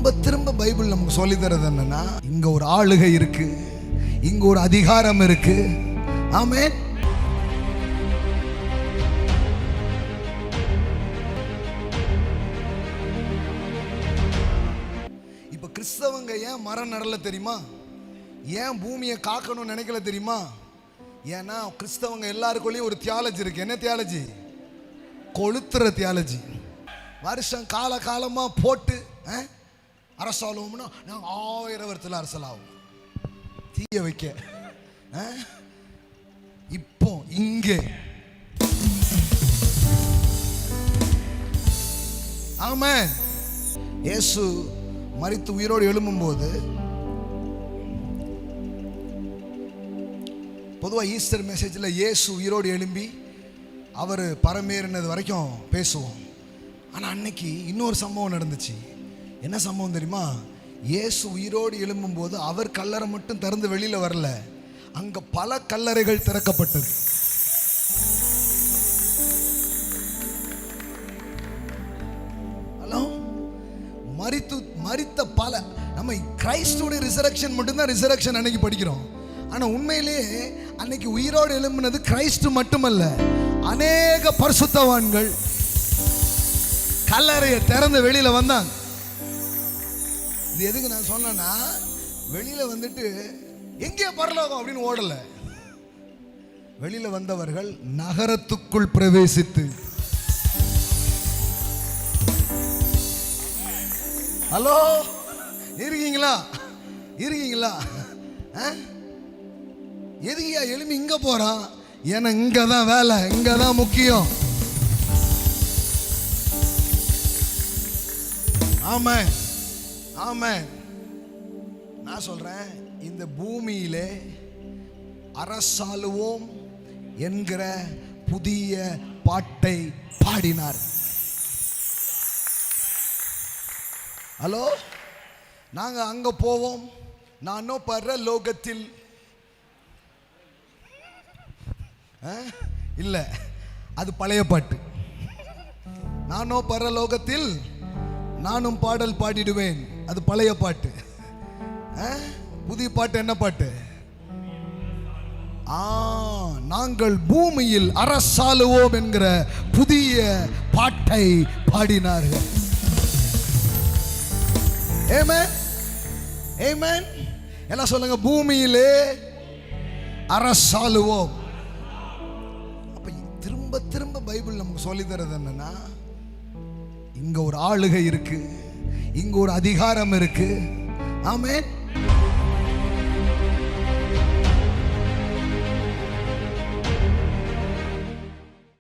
திரும்ப திரும்ப பைபிள் நமக்கு சொல்லி தரது என்னன்னா, இங்க ஒரு ஆளுகை இருக்கு, இங்க ஒரு அதிகாரம் இருக்கு. ஆமென். இப்ப கிறிஸ்தவங்க ஏன் மரம் நடல தெரியுமா? ஏன் பூமியை காக்கணும்னு நினைக்கல தெரியுமா? ஏன்னா கிறிஸ்தவங்க எல்லாருக்குள்ளேயும் ஒரு தியாலஜி இருக்கு. என்ன தியாலஜி? கொளுத்துற தியாலஜி. வருஷம் காலமா போட்டு அரசாளுவோம்னா நாங்கள் 1000 வருஷத்தில் அரசலாகும் தீய வைக்க. இப்போ இங்கே ஆமென். இயேசு மரித்து உயிரோடு எழும்பும்போது, பொதுவாக ஈஸ்டர் மெசேஜில் இயேசு உயிரோடு எழும்பி அவர் பரமேறினது வரைக்கும் பேசுவோம். ஆனால் அன்னைக்கு இன்னொரு சம்பவம் நடந்துச்சு. என்ன சம்பவம் தெரியுமா? இயேசு உயிரோடு எழும்பும்போது அவர் கல்லறை மட்டும் திறந்து வெளியில் வரல, அங்கே பல கல்லறைகள் திறக்கப்பட்டது. ஹலோ, மரித்த பல, நம்ம கிரைஸ்டோட ரிசரக்ஷன் மட்டும்தான் ரிசரக்ஷன் அன்னைக்கு படிக்கிறோம். ஆனால் உண்மையிலேயே அன்னைக்கு உயிரோடு எழும்பினது கிரைஸ்ட் மட்டுமல்ல, அநேக பரிசுத்தவான்கள் கல்லறையை திறந்து வெளியில வந்தாங்க. இது எதுக்கு நான் சொன்னேன்னா, வெளியில வந்துட்டு எங்கே பரலோகம் அப்படின்னு ஓடல. வெளியில வந்தவர்கள் நகரத்துக்குள் பிரவேசித்து, ஹலோ இருக்கீங்களா? இருக்கீங்களா? எதுக்கியா எழுப்பி இங்க போறான்? ஏன்னா இங்கதான் வேலை, இங்கதான் முக்கியம். ஆமென், ஆமென். நான் சொல்றேன், இந்த பூமியிலே அரசாளுவோம் என்கிற புதிய பாட்டை பாடினார். ஹலோ, நாங்க அங்க போவோம், நானோ பரலோகத்தில் இல்ல, அது பழைய பாட்டு. நானோ பரலோகத்தில் நானும் பாடல் பாடிடுவேன், அது பழைய பாட்டு. புதிய பாட்டு என்ன பாட்டு? நாங்கள் பூமியில் அரசாளுவோம் என்கிற புதிய பாட்டை பாடினார்கள். ஆமென், ஆமென். எல்லாம் சொல்லுங்க, பூமியிலே அரசாளுவோம். அப்ப திரும்ப திரும்ப பைபிள் நமக்கு சொல்லி தரது என்னன்னா, இங்க ஒரு ஆளுகை இருக்கு, இங்க ஒரு அதிகாரம் இருக்கு. ஆமென்.